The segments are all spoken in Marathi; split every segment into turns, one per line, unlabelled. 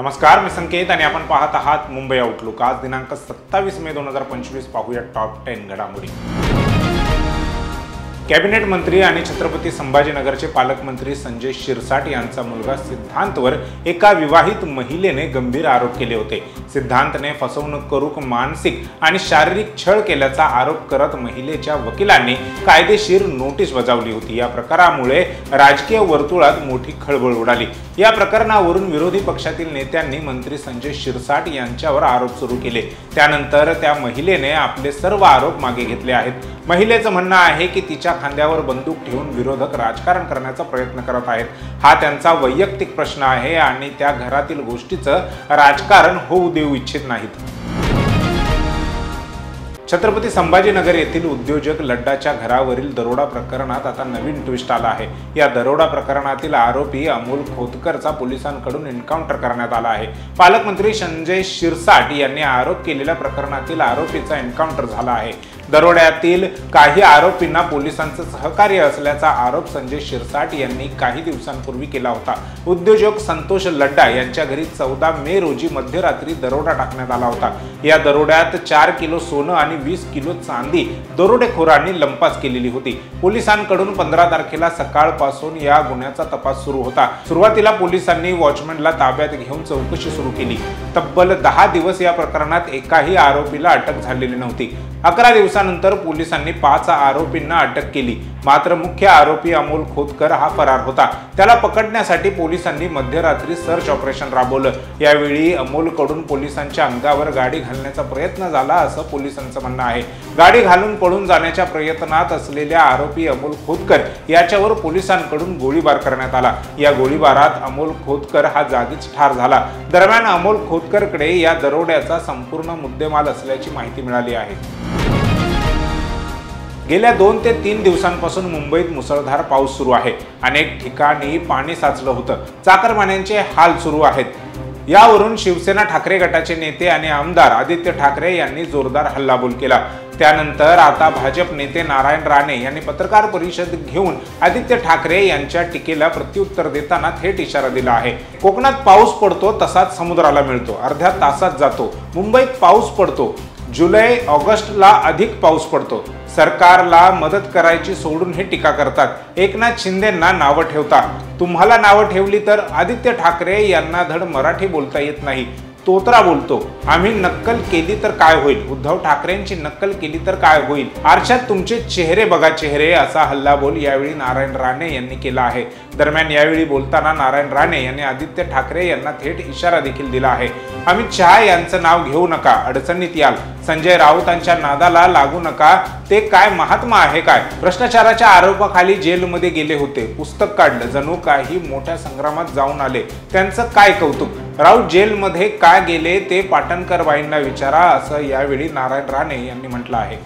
नमस्कार, मी संकेत आणि आपण पाहत आहात मुंबई आउटलुक। आज दिनांक 27 मे 2025 पाहूया टॉप 10 घडामोडी। कॅबिनेट मंत्री आणि छत्रपती संभाजीनगरचे पालकमंत्री संजय शिरसाट यांचा मुलगा सिद्धांतवर एका विवाहित महिलेने गंभीर आरोप केले होते। सिद्धांतने फसवणूक करून मानसिक आणि शारीरिक छळ केल्याचा आरोप करत महिलेच्या वकिलांनी कायदेशीर नोटीस बजावली होती। या प्रकारामुळे राजकीय वर्तुळात मोठी खळबळ उडाली। या प्रकरणावरून विरोधी पक्षातील नेत्यांनी मंत्री संजय शिरसाट यांच्यावर आरोप सुरू केले। त्यानंतर त्या महिलेने आपले सर्व आरोप मागे घेतले आहेत। महिलेचं म्हणणं आहे की तिच्या खांद्यावर बंदूक ठेवून विरोधक राजकारण करण्याचा प्रयत्न करत आहेत। हा त्यांचा वैयक्तिक प्रश्न आहे आणि त्या घरातील गोष्टीचं राजकारण होऊ देऊ इच्छित नाहीत। छत्रपती संभाजीनगर येथील उद्योजक लड्डाच्या घरावरील दरोडा प्रकरणात आता नवीन ट्विस्ट आला आहे। या दरोडा प्रकरणातील आरोपी अमोल खोतकरचा पोलिसांकडून एन्काउंटर करण्यात आला आहे। पालकमंत्री संजय शिरसाट यांनी आरोप केलेल्या प्रकरणातील आरोपीचा एन्काउंटर झाला आहे। दरोड्यातील काही आरोपींना पोलिसांचं सहकार्य असल्याचा आरोप संजय शिरसाट यांनी काही दिवसांपूर्वी केला होता। उद्योजक संतोष लड्डा यांच्या घरी 14 मे रोजी मध्यरात्री दरोडा टाकण्यात आला होता। या दरोड्यात 4 किलो सोनं आणि 20 किलो चांदी दरोडेखोरांनी लंपास केलेली होती। पोलिसांकडून 15 तारखेला सकाळपासून या गुन्ह्याचा तपास सुरू होता। सुरुवातीला पोलिसांनी वॉचमॅनला ताब्यात घेऊन चौकशी सुरू केली। तब्बल 10 दिवस या प्रकरणात एकाही आरोपीला अटक झालेली नव्हती। 11 दिवसानंतर पोलिसांनी 5 आरोपींना अटक केली। मात्र मुख्य आरोपी अमोल खोतकर हा फरार होता। त्याला पकडण्यासाठी पोलिसांनी मध्यरात्री सर्च ऑपरेशन राबवलं। यावेळी अमोलकडून पोलिसांच्या अंगावर गाडी घालण्याचा प्रयत्न झाला असं पोलिसांचं म्हणणं आहे। गाडी घालून पळून जाण्याच्या प्रयत्नात असलेल्या आरोपी अमोल खोतकर याच्यावर पोलिसांकडून गोळीबार करण्यात आला। या गोळीबारात अमोल खोतकर हा जागीच ठार झाला। दरम्यान अमोल खोतकरकडे या दरोड्याचा संपूर्ण मुद्देमाल असल्याची माहिती मिळाली आहे। गेल्या 2 ते 3 दिवसांपासून मुंबईत मुसळधार पाऊस सुरू आहे। अनेक ठिकाणी पाणी साचलं होतं। चाकरमान्यांचे हाल सुरू आहेत। यावरून शिवसेना ठाकरे गटाचे नेते आणि आमदार आदित्य ठाकरे यांनी जोरदार हल्लाबोल केला। त्यानंतर आता भाजप नेते नारायण राणे यांनी पत्रकार परिषद घेऊन आदित्य ठाकरे यांच्या टीकेला प्रत्युत्तर देताना थेट इशारा दिला आहे। कोकणात पाऊस पडतो तसाच समुद्राला मिळतो, अर्ध्या तासात जातो। मुंबईत पाऊस पडतो, जुलै ऑगस्टला अधिक पाऊस पडतो। सरकारला मदत करायची सोडून हे टीका करतात। एकनाथ शिंदेंना नावं ठेवतात। तुम्हाला नावं ठेवली तर आदित्य ठाकरे यांना धड मराठी बोलता येत नाही, तोतरा बोलतो। आम्ही नक्कल केली तर काय होईल, उद्धव ठाकरेंची नक्कल केली तर काय होईल, आरशात तुमचे चेहरे बघा चेहरे, असा हल्लाबोल यावेळी नारायण राणे यांनी केला आहे। दरम्यान यावेळी बोलताना नारायण राणे यांनी आदित्य ठाकरे यांना थेट इशारा देखील दिला आहे। अमित शहा यांचं नाव घेऊ नका, अडचणीत याल। संजय राऊतांच्या नादाला लागू नका, ते काय महात्मा आहे काय? भ्रष्टाचाराच्या आरोपाखाली जेलमध्ये गेले होते, पुस्तक काढलं, जणू काही मोठ्या संग्रामात जाऊन आले। त्यांचं काय कौतुक? राऊत जेलमध्ये काय गेले ते पाटणकरबाईंना विचारा, असं यावेळी नारायण राणे यांनी म्हटलं आहे।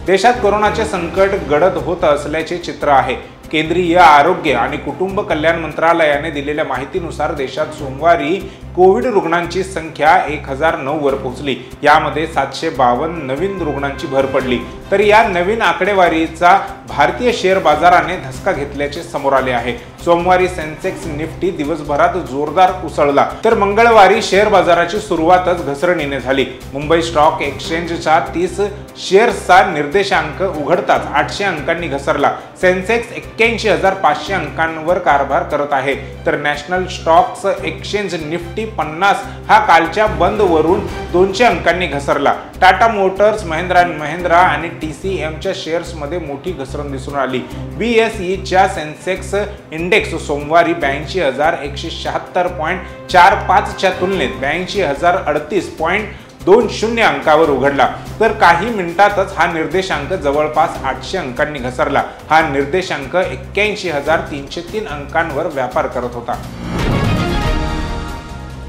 देशात कोरोनाचे संकट गडद होत असल्याचे चित्र आहे। केंद्रीय आरोग्य आणि कुटुंब कल्याण मंत्रालयाने दिलेल्या माहितीनुसार देशात सोमवारी कोविड रुग्णांची संख्या 1009 वर पोहोचली। यामध्ये 752 नवीन रुग्णांची भर पडली। तर या नवीन आकडेवारीचा भारतीय शेअर बाजाराने धसका घेतल्याचे समोर आले आहे। सोमवारी सेन्सेक्स निफ्टी दिवसभरात जोरदार उसळला, तर मंगळवारी शेअर बाजाराची सुरुवातच घसरणीने झाली। मुंबई स्टॉक एक्सचेंजच्या 30 शेअर्सचा निर्देशांक उघडताच 800 अंकांनी घसरला। सेन्सेक्स 81,500 अंकांवर कारभार करत आहे, तर नॅशनल स्टॉक्स एक्सचेंज निफ्टी 50 हा कालच्या बंद वरून 200 अंकांनी घसरला। टाटा मोटर्स, महिंद्रा अँड महिंद्रा आणि TCMच्या शेअर्समध्ये मोठी घसरण दिसून आली। BSEच्या सेन्सेक्स इंडेक्स सोमवारी 82,176.45 च्या तुलनेत 82,038.20 अंकावर उघडला, तर काही मिनिटातच हा निर्देशांक जवळपास 800 अंकांनी घसरला। हा निर्देशांक 81,303 अंकांवर व्यापार करत होता।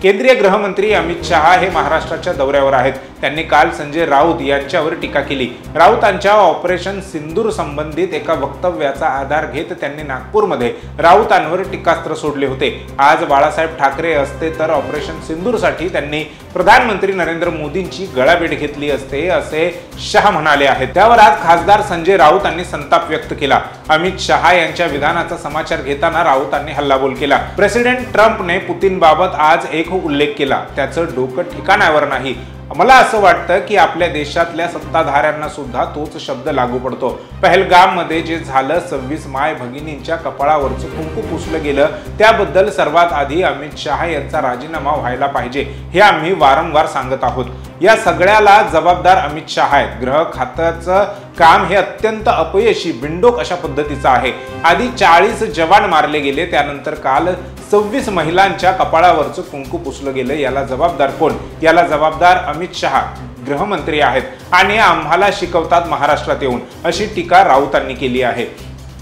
केंद्रीय गृहमंत्री अमित शहा हे महाराष्ट्राच्या दौऱ्यावर आहेत। त्यांनी काल संजय राऊत यांच्यावर टीका केली। राऊतांच्या ऑपरेशन सिंदूर संबंधित एका वक्तव्याचा आधार घेत त्यांनी नागपूरमध्ये राऊतांवर टीकास्त्र सोडले होते। आज बाळासाहेब ठाकरे असते तर ऑपरेशन सिंदूरसाठी त्यांनी प्रधानमंत्री नरेंद्र मोदींची गळाभेट घेतली असते असे शहा म्हणाले आहेत। त्यावर आज खासदार संजय राऊतांनी संताप व्यक्त केला। अमित शहा यांच्या विधानाचा समाचार घेताना राऊतांनी हल्लाबोल केला। प्रेसिडेंट ट्रम्पने पुतीनबाबत आज एक उल्लेख केला, त्याचं डोकं ठिकाणावर नाही। मला असं वाटतं की आपल्या देशातल्या सत्ताधाऱ्यांना सुद्धा तोच शब्द लागू पडतो। पहलगाममध्ये जे झालं, 26 माय भगिनींच्या कपाळावरचं कुंकू पुसलं गेलं, त्याबद्दल सर्वात आधी अमित शहा यांचा राजीनामा व्हायला पाहिजे हे आम्ही वारंवार सांगत आहोत। या सगळ्याला जबाबदार अमित शहा आहेत। गृह खात्याचं काम हे अत्यंत अपयशी बिंडोक अशा पद्धतीचं आहे। आधी 40 जवान मारले गेले, त्यानंतर काल 26 महिलांच्या कपाळावरचं कुंकू पुसलं गेलं। याला जबाबदार कोण? याला जबाबदार अमित शहा गृहमंत्री आहेत आणि आम्हाला शिकवतात महाराष्ट्रात येऊन, अशी टीका राऊतांनी केली आहे।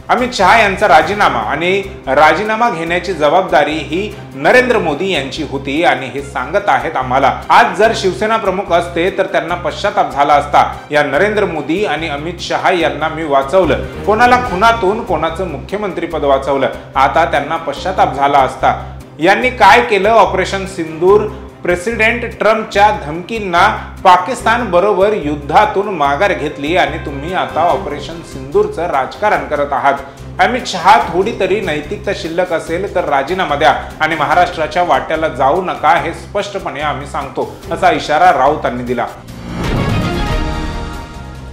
अमित शहा यांचा राजीनामा घेण्याची जबाबदारी ही नरेंद्र मोदी यांची होती आणि हे सांगत आहेत आम्हाला। आज जर शिवसेना प्रमुख असते तर त्यांना पश्चाताप झाला असता। या नरेंद्र मोदी आणि अमित शहा यांना मी वाचवलं, कोणाला खुनातून कोणाचं मुख्यमंत्री पद वाचवलं, आता त्यांना पश्चाताप झाला असता। यांनी काय केलं? ऑपरेशन सिंदूर, प्रेसिडेंट ट्रम्पच्या धमकींना पाकिस्तान बरोबर युद्धातून माघार घेतली आणि तुम्ही आता ऑपरेशन सिंदूरचं राजकारण करत आहात। अमित शहा थोडी तरी नैतिकता शिल्लक असेल तर राजीनामा द्या आणि महाराष्ट्राच्या वाट्याला जाऊ नका, हे स्पष्टपणे आम्ही सांगतो, असा इशारा राऊतांनी दिला।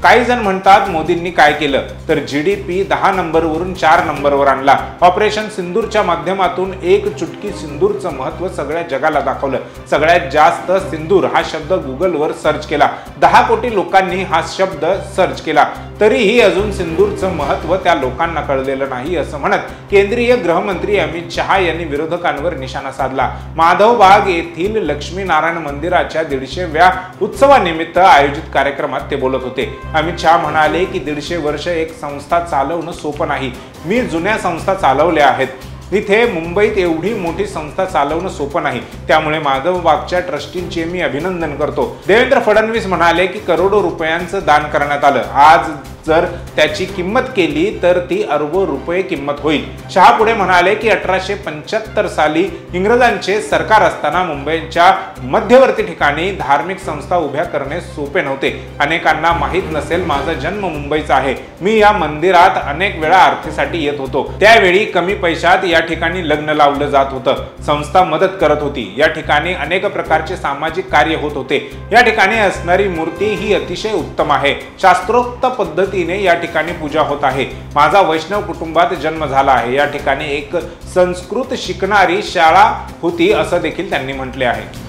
काही जण म्हणतात मोदींनी काय केलं तर जीडीपी 10 नंबरवरून 4 नंबरवर आणला। ऑपरेशन सिंदूरच्या माध्यमातून एक चुटकी सिंदूरचं महत्त्व सगळ्या जगाला दाखवलं। सगळ्यात जास्त सिंदूर हा शब्द गुगलवर सर्च केला, 10 कोटी लोकांनी हा शब्द सर्च केला, तरीही अजून सिंदूरचं महत्त्व त्या लोकांना कळलेलं नाही, असं म्हणत केंद्रीय गृहमंत्री अमित शहा यांनी विरोधकांवर निशाणा साधला। माधवबाग येथील लक्ष्मीनारायण मंदिराच्या 150व्या उत्सवानिमित्त आयोजित कार्यक्रमात ते बोलत होते। अमित शहा म्हणाले की 150 वर्ष एक संस्था चालवणं सोपं नाही। मी जुन्या संस्था चालवल्या आहेत, इथे मुंबईत एवढी मोठी संस्था चालवणं सोपं नाही, त्यामुळे माधवबागच्या ट्रस्टींचे मी अभिनंदन करतो। देवेंद्र फडणवीस म्हणाले की करोडो रुपयांचं दान करण्यात आलं, आज जर त्याची किंमत केली तर ती अरबो रुपये किंमत होईल। शहा पुढे म्हणाले की 1875 साली इंग्रजांचे सरकार असताना मुंबईच्या मध्यवर्ती ठिकाणी धार्मिक संस्था उभ्या करणे सोपे नव्हते। अनेकांना माहीत नसेल, माझा जन्म मुंबईचा आहे। मी या मंदिरात अनेक वेळा आरतीसाठी येत होतो, त्यावेळी कमी पैशात या ठिकाणी लग्न लावलं जात होतं, संस्था मदत करत होती, या ठिकाणी अनेक प्रकारचे सामाजिक कार्य होत होते। या ठिकाणी असणारी मूर्ती ही अतिशय उत्तम आहे, शास्त्रोक्त पद्धती या ठिकाणी पूजा होत आहे। माझा वैष्णव कुटुंबात जन्म झाला आहे, या ठिकाणी एक संस्कृत शिकणारी शाळा होती, असं देखील त्यांनी म्हटले आहे।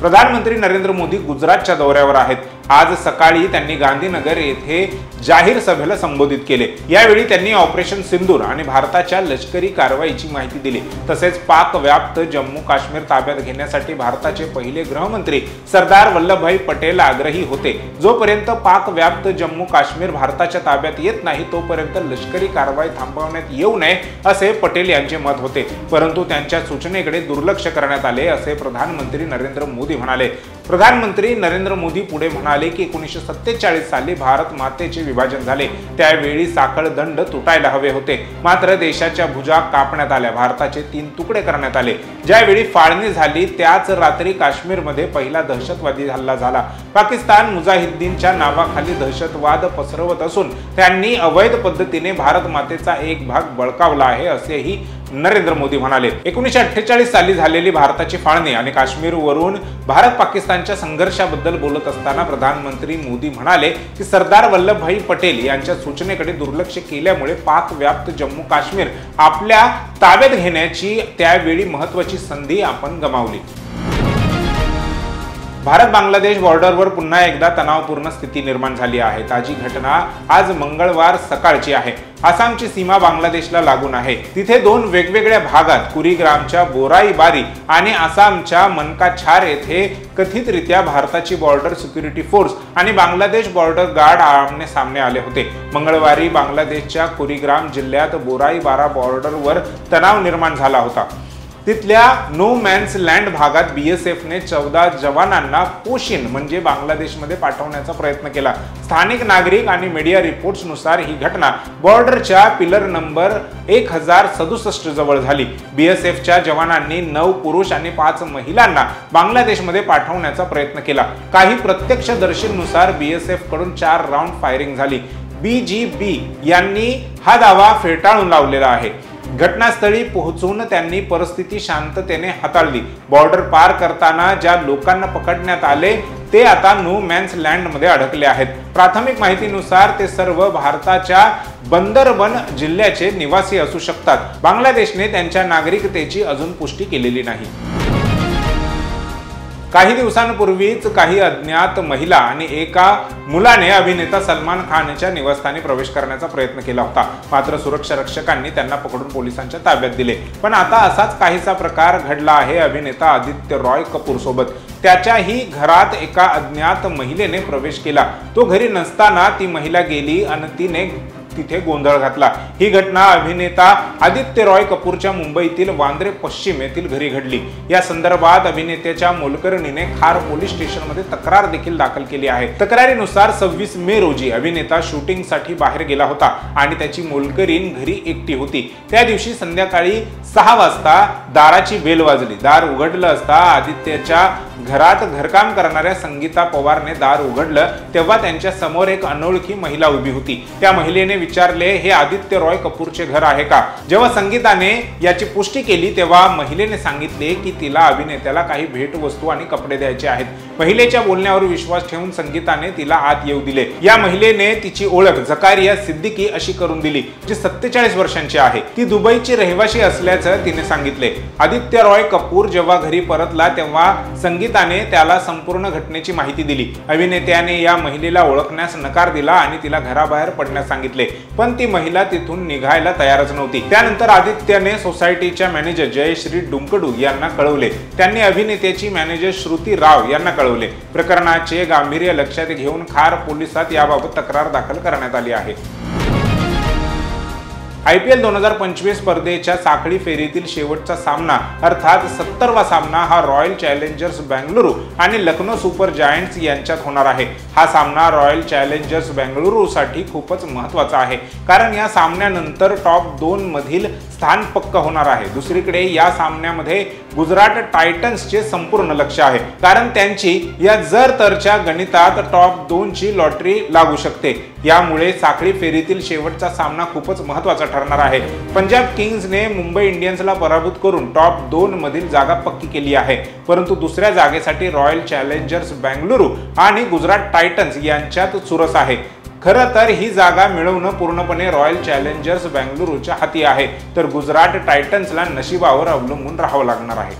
प्रधानमंत्री नरेंद्र मोदी गुजरातच्या दौऱ्यावर आहेत। आज सकाळी त्यांनी गांधीनगर येथे जाहीर सभेला संबोधित केले। यावेळी त्यांनी ऑपरेशन सिंदूर आणि भारताच्या लष्करी कारवाईची माहिती दिली। तसेच पाक व्याप्त जम्मू काश्मीर ताब्यात घेण्यासाठी भारताचे पहिले गृहमंत्री सरदार वल्लभभाई पटेल आग्रही होते। जोपर्यंत पाक व्याप्त जम्मू काश्मीर भारताच्या ताब्यात येत नाही तोपर्यंत लष्करी कारवाई थांबवण्यात येऊ नये, असे पटेल यांचे मत होते, परंतु त्यांच्या सूचनेकडे दुर्लक्ष करण्यात आले, असे प्रधानमंत्री नरेंद्र मोदी म्हणाले। प्रधानमंत्री नरेंद्र मोदी पुढे म्हणाले की 1947 साली भारत मातेचे विभाजन झाले, त्यावेळी साखळ दंड तुटायला हवे होते, मात्र देशाच्या भुजा कापण्यात आल्या, भारताचे 3 तुकडे करण्यात आले। ज्यावेळी फाळणी झाली त्याच रात्री काश्मीरमध्ये पहिला दहशतवादी हल्ला झाला। पाकिस्तान मुजाहिद्दीनच्या नावाखाली दहशतवाद पसरवत असून त्यांनी अवैध पद्धतीने भारत मातेचा एक भाग बळकावला आहे, असेही नरेंद्र मोदी म्हणाले। 1948 साली झालेली भारताची फाळणी आणि काश्मीरवरून भारत पाकिस्तानच्या संघर्षाबद्दल बोलत असताना प्रधानमंत्री मोदी म्हणाले की सरदार वल्लभभाई पटेल यांच्या सूचनेकडे दुर्लक्ष केल्यामुळे पाक व्याप्त जम्मू काश्मीर आपल्या ताब्यात घेण्याची त्यावेळी महत्त्वाची संधी आपण गमावली। भारत बांगलादेश बॉर्डरवर पुन्हा एकदा तणावपूर्ण स्थिती निर्माण झाली आहे। ताजी घटना आज मंगळवार सकाळची आहे। आसामची सीमा बांगलादेशला लागून आहे। तिथे 2 वेगवेगळ्या भागात कुरीग्रामच्या बोराईबारी आणि आसामच्या मनकाछार येथे कथितरित्या भारताची बॉर्डर सिक्युरिटी फोर्स आणि बांगलादेश बॉर्डर गार्ड आमने सामने आले होते। मंगळवारी बांगलादेशच्या कुरीग्राम जिल्ह्यात बोराईबारा बॉर्डरवर तणाव निर्माण झाला होता। तिथल्या नो मॅन्स लँड भागात BSFने 14 जवानांना पोशिन म्हणजे बांगलादेशमध्ये पाठवण्याचा प्रयत्न केला। स्थानिक नागरिक आणि मीडिया रिपोर्ट्सनुसार ही घटना बॉर्डरच्या पिलर नंबर 1067 जवळ झाली। BSFच्या जवानांनी 9 पुरुष आणि 5 महिलांना बांगलादेशमध्ये पाठवण्याचा प्रयत्न केला। काही प्रत्यक्षदर्शींनुसार BSF कडून 4 राऊंड फायरिंग झाली। BGB यांनी हा दावा फेटाळून लावलेला आहे। घटनास्थळी पोहोचून त्यांनी परिस्थिती शांततेने हाताळली। बॉर्डर पार करताना ज्या लोकांना पकडण्यात आले ते आता नो मॅन्स लँडमध्ये अडकले आहेत। प्राथमिक माहितीनुसार ते सर्व भारताच्या बंदरबन जिल्ह्याचे निवासी असू शकतात। बांगलादेशने त्यांच्या नागरिकतेची अजून पुष्टी केलेली नाही। काही दिवसांपूर्वीच काही अज्ञात महिला आणि एका मुलाने अभिनेता सलमान खानच्या निवासस्थानी प्रवेश करण्याचा प्रयत्न केला होता, मात्र सुरक्षा रक्षकांनी त्यांना पकडून पोलिसांच्या ताब्यात दिले। पण आता असाच काहीसा प्रकार घडला आहे अभिनेता आदित्य रॉय कपूर सोबत। त्याच्याही घरात एका अज्ञात महिलेने प्रवेश केला। तो घरी नसताना ती महिला गेली आणि तिने तिथे गोंधळ घातला। ही घटना अभिनेता आदित्य रॉय कपूरच्या मुंबईतील वांद्रे पश्चिम येथील घरी घडली। या संदर्भात अभिनेत्याच्या मोलकरणीने खार पोलीस स्टेशनमध्ये तक्रार देखील दाखल केली आहे। तक्रारीनुसार 26 मे रोजी अभिनेता शूटिंगसाठी बाहेर गेला होता आणि त्याची मोलकरीण घरी एकटी होती। त्या दिवशी संध्याकाळी 6 वाजता दाराची बेल वाजली। दार उघडलं असता आदित्यच्या घरात घरकाम करणाऱ्या संगीता पवारने दार उघडलं तेव्हा त्यांच्या समोर एक अनोळखी महिला उभी होती। त्या महिलेने विचारले, हे आदित्य रॉय कपूरचे घर आहे का? जेव्हा संगीताने याची पुष्टी केली तेव्हा महिलेने सांगितले की तिला अभिनेत्याला काही भेटवस्तू आणि कपडे द्यायचे आहेत। महिलेच्या बोलण्यावर विश्वास ठेवून संगीताने तिला आत येऊ दिले। या महिलेने तिची ओळख झकारिया सिद्दीकी अशी करून दिली, जी 47 वर्षांची आहे। ती दुबईची रहिवासी असल्याचं तिने सांगितले। आदित्य रॉय कपूर जेव्हा घरी परतला तेव्हा संगीताने त्याला संपूर्ण घटनेची माहिती दिली। अभिनेत्याने या महिलेला ओळखण्यास नकार दिला आणि तिला घराबाहेर पडण्यास सांगितले, पण ती महिला तिथून निघायला तयारच नव्हती। त्यानंतर आदित्यने सोसायटीच्या मॅनेजर जयश्री डुंकडू यांना कळवले। त्यांनी अभिनेत्याची मॅनेजर श्रुती राव यांना कळवले। प्रकरणाचे गांभीर्य लक्षात घेऊन खार पोलिसात याबाबत तक्रार दाखल करण्यात आली आहे। IPL 2025 स्पर्धेच्या साखळी फेरीतील शेवटचा सामना अर्थात 70वा सामना हा रॉयल चॅलेंजर्स बेंगळुरू आणि लखनौ सुपर जायंट्स यांच्यात होणार आहे। हा सामना रॉयल चॅलेंजर्स बेंगळुरूसाठी खूपच महत्त्वाचा आहे, कारण या सामन्यानंतर टॉप 2 मधील स्थान पक्का होणार आहे। दुसरीकडे या सामन्यामध्ये गुजरात टायटन्सचे संपूर्ण लक्ष आहे, कारण त्यांची या जर तरच्या गणितात टॉप 2 ची लॉटरी लागू शकते। यामुळे साखळी फेरीतील शेवटचा सामना खूपच महत्त्वाचा ठरणार आहे। पंजाब किंग्सने मुंबई इंडियन्सला पराभूत करून टॉप 2 मधील जागा पक्की केली आहे, परंतु दुसऱ्या जागेसाठी रॉयल चॅलेंजर्स बेंगळुरू आणि गुजरात टायटन्स यांच्यात चुरस आहे। खरं तर ही जागा मिळवणं पूर्णपणे रॉयल चॅलेंजर्स बेंगळुरूच्या हाती आहे, तर गुजरात टायटन्सला नशिबावर अवलंबून राहावं लागणार आहे।